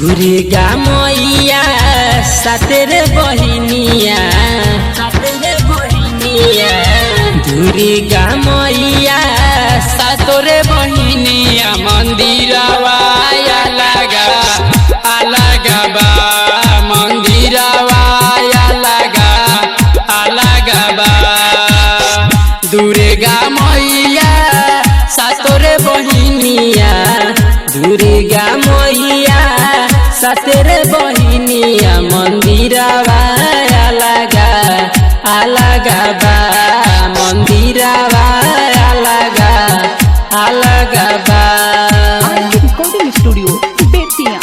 दुर्गा मैया सतेरे बहिनिया दुर्गा मैया सातोरे बहिनिया मंदिरवा अलग बा मंदिरवा अलग बा दुर्गा मैया सातोरे बहिनिया दुर्गा मैया सतेरे बहिनिया मंदिरवा अलग बा मंदिरवा अलग बा। रिकॉर्डिंग स्टूडियो बेतिया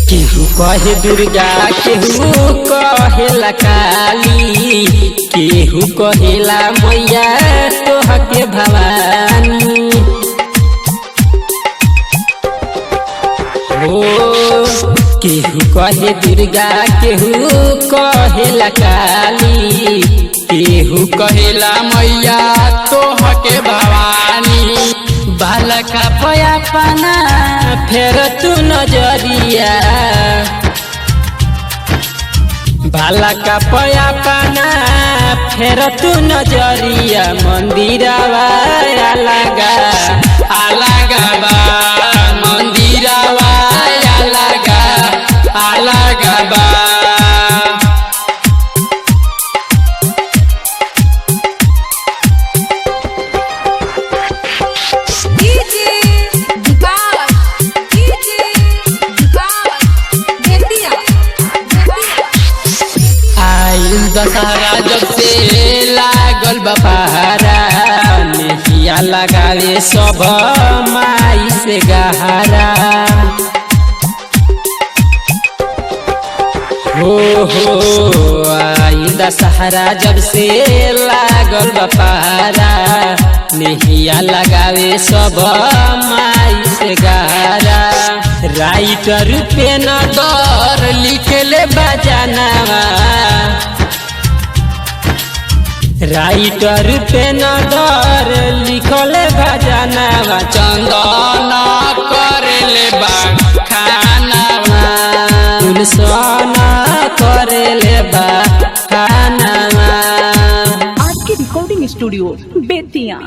केहू कहे दुर्गा केहू कहेला काली केहू कहेला मैया तोहके भवानी ओ केहू कहे दुर्गा केहू कहेला काली केहू कहेला मैया तोहके भवानी बालका पया पाना फेर तू नजरिया बालका पया पाना फेर तू नजरिया मंदिरवा अलग बा मंदिरवा अलग बा। दशहरा जब से लागल बपहारा नेहिया लगावे सब माई से गहरा हो आई दशहरा जब से लागल बपहारा नेहिया लगावे सब माई से गहरा राइटर पे नदर लिखले बजानावा राइटर पे नदर लिखले भजनवा चंदन करेले खानावा तुलसन करेले खानावा। आज की रिकॉर्डिंग स्टूडियो बेतिया।